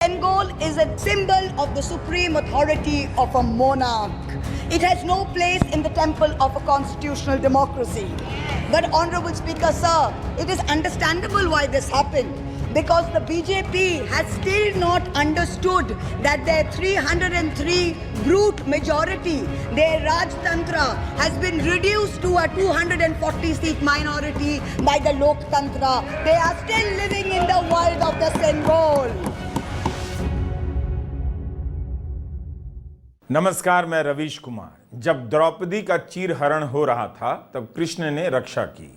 Bengal is a symbol of the supreme authority of a monarch. It has no place in the temple of a constitutional democracy. But Honorable Speaker, sir, it is understandable why this happened. Because the BJP has still not understood that their 303 brute majority, their Rajtantra, has been reduced to a 240-seat minority by the Loktantra. They are still living in the world of the Bengal. नमस्कार, मैं रवीश कुमार। जब द्रौपदी का चीरहरण हो रहा था तब कृष्ण ने रक्षा की,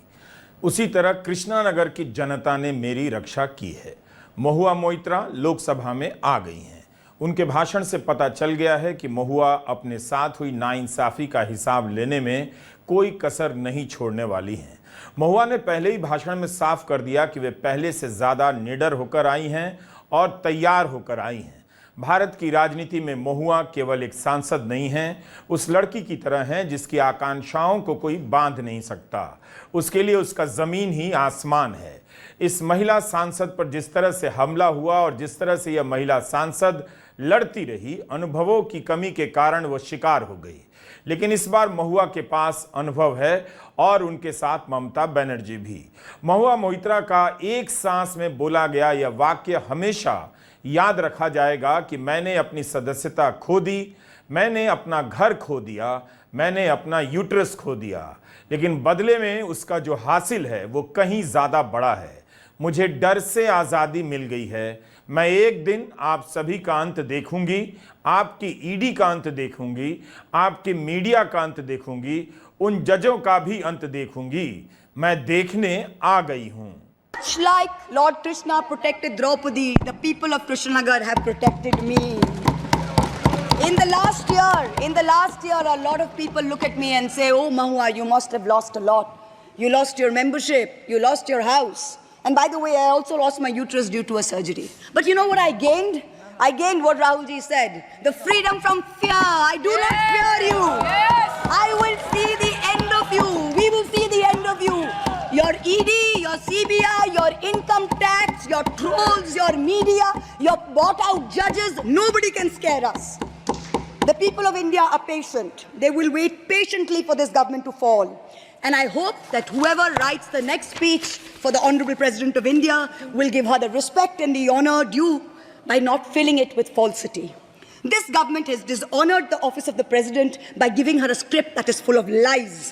उसी तरह कृष्णानगर की जनता ने मेरी रक्षा की है। महुआ मोइत्रा लोकसभा में आ गई हैं। उनके भाषण से पता चल गया है कि महुआ अपने साथ हुई नाइंसाफी का हिसाब लेने में कोई कसर नहीं छोड़ने वाली हैं। महुआ ने पहले ही भाषण में साफ कर दिया कि वे पहले से ज़्यादा निडर होकर आई हैं और तैयार होकर आई हैं। भारत की राजनीति में महुआ केवल एक सांसद नहीं हैं, उस लड़की की तरह हैं जिसकी आकांक्षाओं को कोई बांध नहीं सकता। उसके लिए उसका ज़मीन ही आसमान है। इस महिला सांसद पर जिस तरह से हमला हुआ और जिस तरह से यह महिला सांसद लड़ती रही, अनुभवों की कमी के कारण वो शिकार हो गई। लेकिन इस बार महुआ के पास अनुभव है और उनके साथ ममता बनर्जी भी। महुआ मोइत्रा का एक सांस में बोला गया यह वाक्य हमेशा याद रखा जाएगा कि मैंने अपनी सदस्यता खो दी, मैंने अपना घर खो दिया, मैंने अपना यूट्रस खो दिया, लेकिन बदले में उसका जो हासिल है वो कहीं ज़्यादा बड़ा है। मुझे डर से आज़ादी मिल गई है। मैं एक दिन आप सभी का अंत देखूंगी, आपकी ईडी का अंत देखूंगी, आपके मीडिया का अंत देखूंगी, उन जजों का भी अंत देखूंगी। मैं देखने आ गई हूं। Much like Lord Krishna protected Draupadi, the people of Krishnanagar have protected me. In the last year, a lot of people look at me and say, "Oh, Mahua, you must have lost a lot. You lost your membership, you lost your house. And by the way, I also lost my uterus due to a surgery. But you know what I gained? I gained what Rahulji said, the freedom from fear. I do not fear you. I will see the end of you. We will see the end of you. Your ED, your CBI, your income tax, your trolls, your media, your bought-out judges, nobody can scare us. The people of India are patient. They will wait patiently for this government to fall. And I hope that whoever writes the next speech for the Honorable President of India will give her the respect and the honor due by not filling it with falsity. This government has dishonored the office of the President by giving her a script that is full of lies.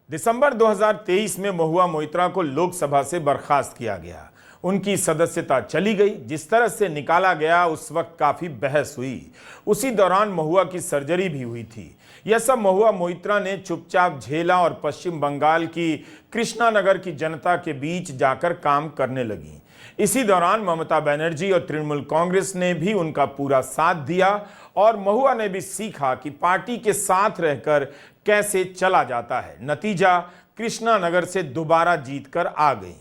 दिसंबर 2023 में महुआ मोइत्रा को लोकसभा से बर्खास्त किया गया। उनकी सदस्यता चली गई। जिस तरह से निकाला गया उस वक्त काफ़ी बहस हुई। उसी दौरान महुआ की सर्जरी भी हुई थी। यह सब महुआ मोइत्रा ने चुपचाप झेला और पश्चिम बंगाल की कृष्णानगर की जनता के बीच जाकर काम करने लगी। इसी दौरान ममता बनर्जी और तृणमूल कांग्रेस ने भी उनका पूरा साथ दिया और महुआ ने भी सीखा कि पार्टी के साथ रहकर कैसे चला जाता है। नतीजा कृष्णानगर से दोबारा जीतकर आ गई।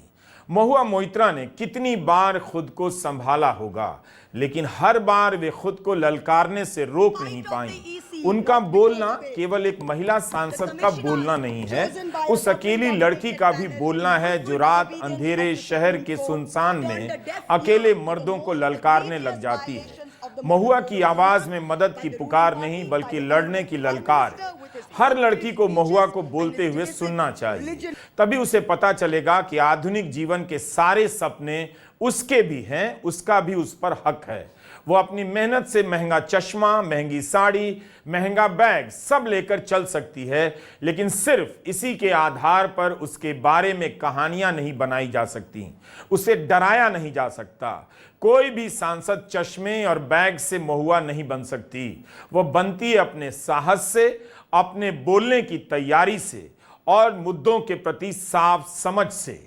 महुआ मोइत्रा ने कितनी बार खुद को संभाला होगा, लेकिन हर बार वे खुद को ललकारने से रोक नहीं पाई। उनका बोलना केवल एक महिला सांसद का बोलना नहीं है, उस अकेली लड़की का भी बोलना है जो रात अंधेरे शहर के सुनसान में अकेले मर्दों को ललकारने लग जाती है। महुआ की आवाज में मदद की पुकार नहीं बल्कि लड़ने की ललकार है। हर लड़की को महुआ को बोलते हुए सुनना चाहिए, तभी उसे पता चलेगा कि आधुनिक जीवन के सारे सपने उसके भी हैं, उसका भी उस पर हक है। वो अपनी मेहनत से महंगा चश्मा, महंगी साड़ी, महंगा बैग सब लेकर चल सकती है, लेकिन सिर्फ इसी के आधार पर उसके बारे में कहानियां नहीं बनाई जा सकती, उसे डराया नहीं जा सकता। कोई भी सांसद चश्मे और बैग से महुआ नहीं बन सकती। वो बनती है अपने साहस से, अपने बोलने की तैयारी से और मुद्दों के प्रति साफ समझ से।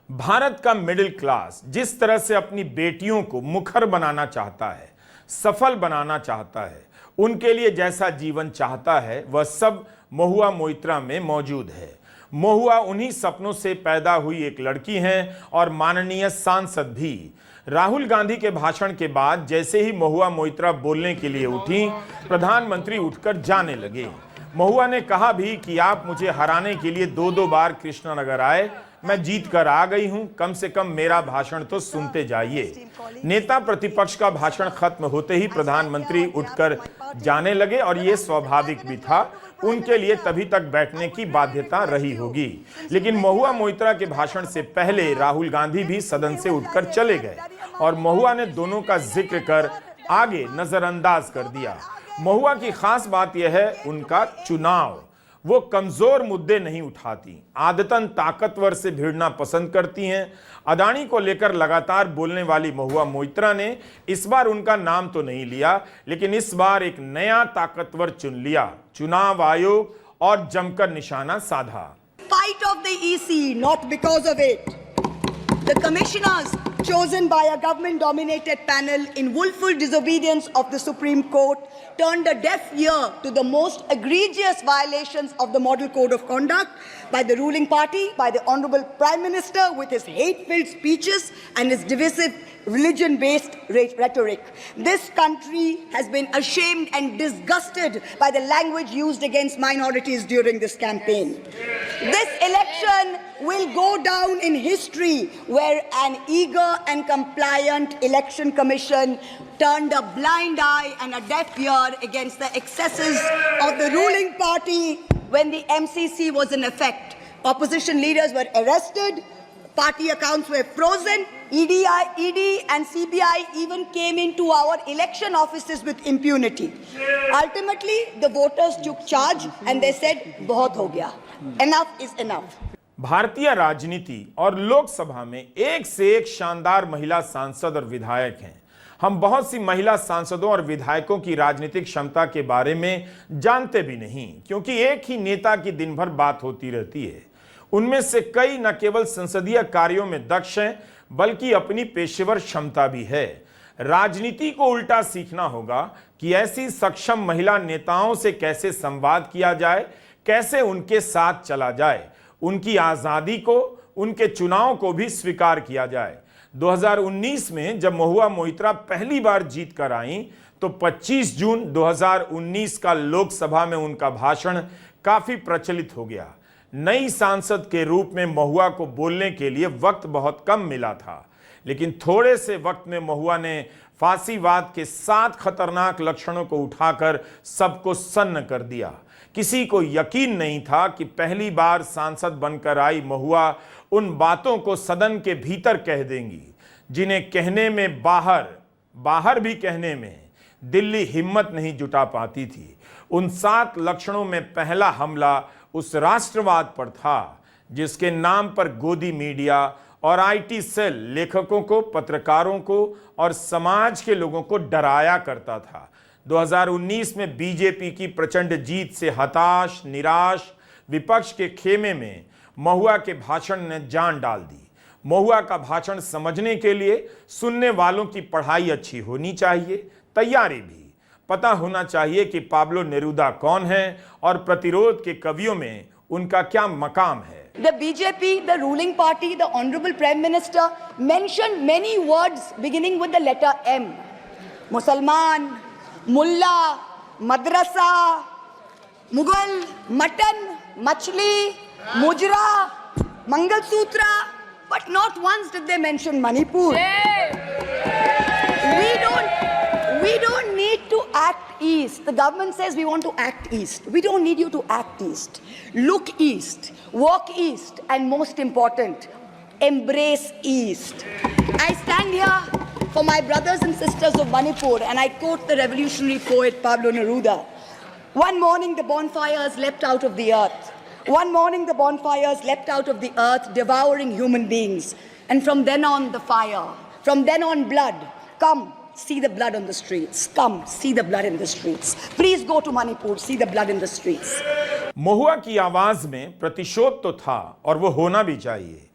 भारत का मिडिल क्लास जिस तरह से अपनी बेटियों को मुखर बनाना चाहता है, सफल बनाना चाहता है, उनके लिए जैसा जीवन चाहता है वह सब महुआ मोइत्रा में मौजूद है। महुआ उन्हीं सपनों से पैदा हुई एक लड़की हैं और माननीय सांसद भी। राहुल गांधी के भाषण के बाद जैसे ही महुआ मोइत्रा बोलने के लिए उठी, प्रधानमंत्री उठकर जाने लगे। महुआ ने कहा भी कि आप मुझे हराने के लिए 2-2 बार कृष्णानगर आए, मैं जीत कर आ गई हूं, कम से कम मेरा भाषण तो सुनते जाइए। नेता प्रतिपक्ष का भाषण खत्म होते ही प्रधानमंत्री उठकर जाने लगे और यह स्वाभाविक भी था, उनके लिए तभी तक बैठने की बाध्यता रही होगी। लेकिन महुआ मोइत्रा के भाषण से पहले राहुल गांधी भी सदन से उठकर चले गए और महुआ ने दोनों का जिक्र कर आगे नजरअंदाज कर दिया। महुआ की खास बात यह है उनका चुनाव, वो कमजोर मुद्दे नहीं उठाती, आदतन ताकतवर से भिड़ना पसंद करती हैं। अदानी को लेकर लगातार बोलने वाली महुआ मोइत्रा ने इस बार उनका नाम तो नहीं लिया, लेकिन इस बार एक नया ताकतवर चुन लिया, चुनाव आयोग, और जमकर निशाना साधा। Fight of the EC, not because of it. The commissioners chosen by a government-dominated panel in willful disobedience of the Supreme Court turned a deaf ear to the most egregious violations of the Model Code of Conduct by the ruling party, by the Honorable Prime Minister with his hate-filled speeches and his divisive religion-based rhetoric. This country has been ashamed and disgusted by the language used against minorities during this campaign. This election will go down in history where an eager and compliant election commission turned a blind eye and a deaf ear against the excesses of the ruling party when the MCC was in effect. Opposition leaders were arrested, party accounts were frozen, ED and CBI even came into our election offices with impunity. Ultimately, the voters took charge and they said, "बहुत हो गया, enough is enough." भारतीय राजनीति और लोकसभा में एक से एक शानदार महिला सांसद और विधायक हैं। हम बहुत सी महिला सांसदों और विधायकों की राजनीतिक क्षमता के बारे में जानते भी नहीं, क्योंकि एक ही नेता की दिन भर बात होती रहती है। उनमें से कई न केवल संसदीय कार्यों में दक्ष हैं, बल्कि अपनी पेशेवर क्षमता भी है। राजनीति को उल्टा सीखना होगा कि ऐसी सक्षम महिला नेताओं से कैसे संवाद किया जाए, कैसे उनके साथ चला जाए, उनकी आजादी को, उनके चुनाव को भी स्वीकार किया जाए। 2019 में जब महुआ मोइत्रा पहली बार जीत कर आईं, तो 25 जून 2019 का लोकसभा में उनका भाषण काफी प्रचलित हो गया। नई सांसद के रूप में महुआ को बोलने के लिए वक्त बहुत कम मिला था, लेकिन थोड़े से वक्त में महुआ ने फांसीवाद के 7 खतरनाक लक्षणों को उठाकर सबको सन्न कर दिया। किसी को यकीन नहीं था कि पहली बार सांसद बनकर आई महुआ उन बातों को सदन के भीतर कह देंगी जिन्हें कहने में बाहर भी कहने में दिल्ली हिम्मत नहीं जुटा पाती थी। उन 7 लक्षणों में पहला हमला उस राष्ट्रवाद पर था जिसके नाम पर गोदी मीडिया और आईटी सेल लेखकों को, पत्रकारों को और समाज के लोगों को डराया करता था। 2019 में बीजेपी की प्रचंड जीत से हताश, निराश विपक्ष के खेमे में महुआ के भाषण ने जान डाल दी। महुआ का भाषण समझने के लिए सुनने वालों की पढ़ाई अच्छी होनी चाहिए, तैयारी भी। पता होना चाहिए कि पाब्लो नेरुदा कौन है और प्रतिरोध के कवियों में उनका क्या मकाम है। The BJP, the ruling party, the Honorable Prime Minister mentioned many words beginning with the letter M. Musalman, Mullah, Madrasa, Mughal, Mutton, Machli, Mujra, Mangalsutra, but not once did they mention Manipur. We don't need to act east. The government says we want to act east. We don't need you to act east. Look east, walk east, and most important, embrace east. I stand here for my brothers and sisters of Manipur, and I quote the revolutionary poet Pablo Neruda. One morning the bonfires leapt out of the earth. One morning the bonfires leapt out of the earth, devouring human beings. And from then on the fire, from then on blood. Come, see the blood on the streets. Come, see the blood in the streets. Please go to Manipur, see the blood in the streets. महुआ की आवाज में प्रतिशोध तो था और वो होना भी चाहिए,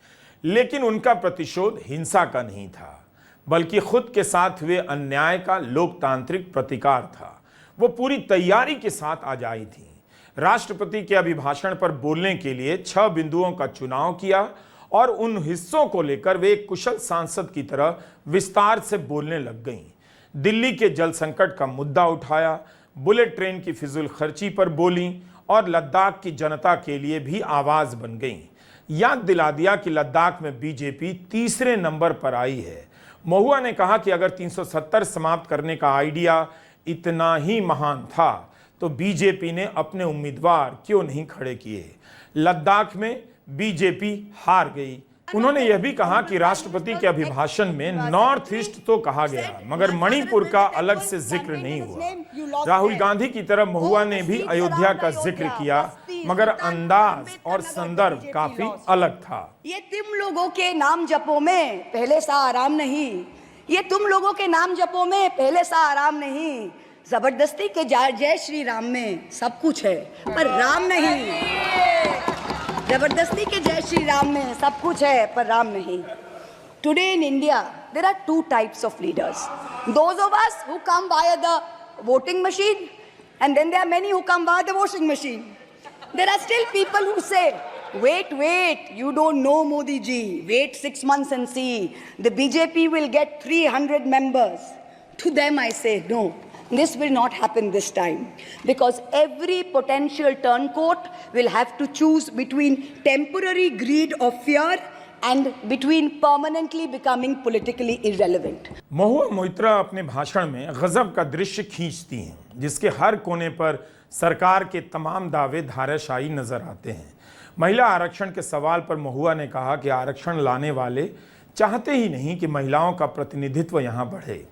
लेकिन उनका प्रतिशोध हिंसा का नहीं था, बल्कि खुद के साथ हुए अन्याय का लोकतांत्रिक प्रतिकार था। वो पूरी तैयारी के साथ आज आई थी। राष्ट्रपति के अभिभाषण पर बोलने के लिए 6 बिंदुओं का चुनाव किया और उन हिस्सों को लेकर वे एक कुशल सांसद की तरह विस्तार से बोलने लग गईं। दिल्ली के जल संकट का मुद्दा उठाया, बुलेट ट्रेन की फिजूल खर्ची पर बोली और लद्दाख की जनता के लिए भी आवाज बन गईं। याद दिला दिया कि लद्दाख में बीजेपी तीसरे नंबर पर आई है। महुआ ने कहा कि अगर 370 समाप्त करने का आइडिया इतना ही महान था तो बीजेपी ने अपने उम्मीदवार क्यों नहीं खड़े किए। लद्दाख में बीजेपी हार गई। उन्होंने यह भी कहा कि राष्ट्रपति के अभिभाषण में नॉर्थ ईस्ट तो कहा गया मगर मणिपुर का अलग से जिक्र नहीं हुआ। राहुल गांधी की तरह महुआ ने भी अयोध्या का जिक्र किया मगर अंदाज और संदर्भ काफी अलग था। ये तुम लोगों के नाम जपो में पहले सा आराम नहीं, ये तुम लोगों के नाम जपो में पहले सा आराम नहीं। जबरदस्ती के जय श्री राम में सब कुछ है पर राम नहीं। जबरदस्ती के जय श्री राम में सब कुछ है पर राम नहीं। Today in India, there are two types of leaders. Those of us who come via the voting machine, and then there are many who come via the washing machine. There are still people who say, wait, you don't know Modi ji. Wait 6 months and see. The BJP will get 300 members. To them I say, no. This will not happen this time because every potential turncoat will have to choose between temporary greed of fear and between permanently becoming politically irrelevant. Mahua Moitra अपने भाषण में गजब का दृश्य खींचती हैं जिसके हर कोने पर सरकार के तमाम दावे धाराशायी नजर आते हैं। महिला आरक्षण के सवाल पर महुआ ने कहा कि आरक्षण लाने वाले चाहते ही नहीं कि महिलाओं का प्रतिनिधित्व यहाँ बढ़े।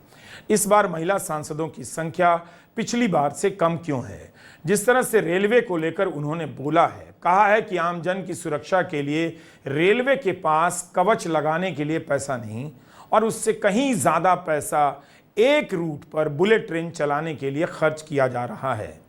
इस बार महिला सांसदों की संख्या पिछली बार से कम क्यों है। जिस तरह से रेलवे को लेकर उन्होंने बोला है, कहा है कि आमजन की सुरक्षा के लिए रेलवे के पास कवच लगाने के लिए पैसा नहीं और उससे कहीं ज्यादा पैसा एक रूट पर बुलेट ट्रेन चलाने के लिए खर्च किया जा रहा है।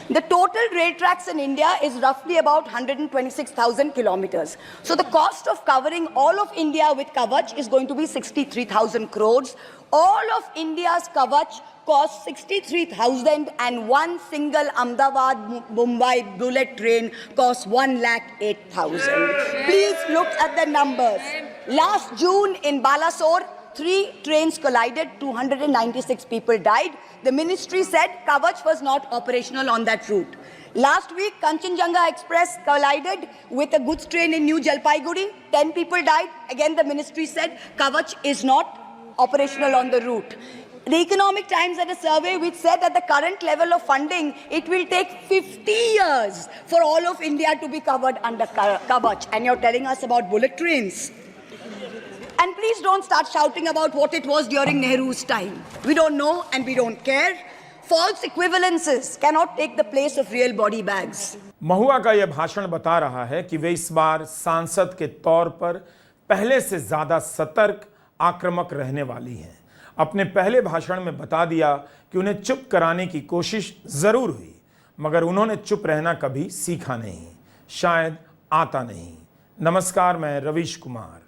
The total rail tracks in India is roughly about 126,000 kilometers. So the cost of covering all of India with Kavach is going to be 63,000 crores. All of India's Kavach costs 63,000 and one single Ahmedabad-Mumbai bullet train costs 1,08,000. Please look at the numbers. Last June in Balasore, 3 trains collided, 296 people died. The ministry said Kavach was not operational on that route. Last week, Kanchenjunga Express collided with a goods train in New Jalpaiguri. 10 people died. Again, the ministry said Kavach is not operational on the route. The Economic Times had a survey which said at the current level of funding, it will take 50 years for all of India to be covered under Kavach. And you're telling us about bullet trains. And please don't start shouting about what it was during Nehru's time. We don't know and we don't care. False equivalences cannot take the place of real body bags. महुआ का यह भाषण बता रहा है कि वे इस बार सांसद के तौर पर पहले से ज्यादा सतर्क, आक्रामक रहने वाली हैं। अपने पहले भाषण में बता दिया कि उन्हें चुप कराने की कोशिश जरूर हुई मगर उन्होंने चुप रहना कभी सीखा नहीं, शायद आता नहीं। नमस्कार, मैं रवीश कुमार।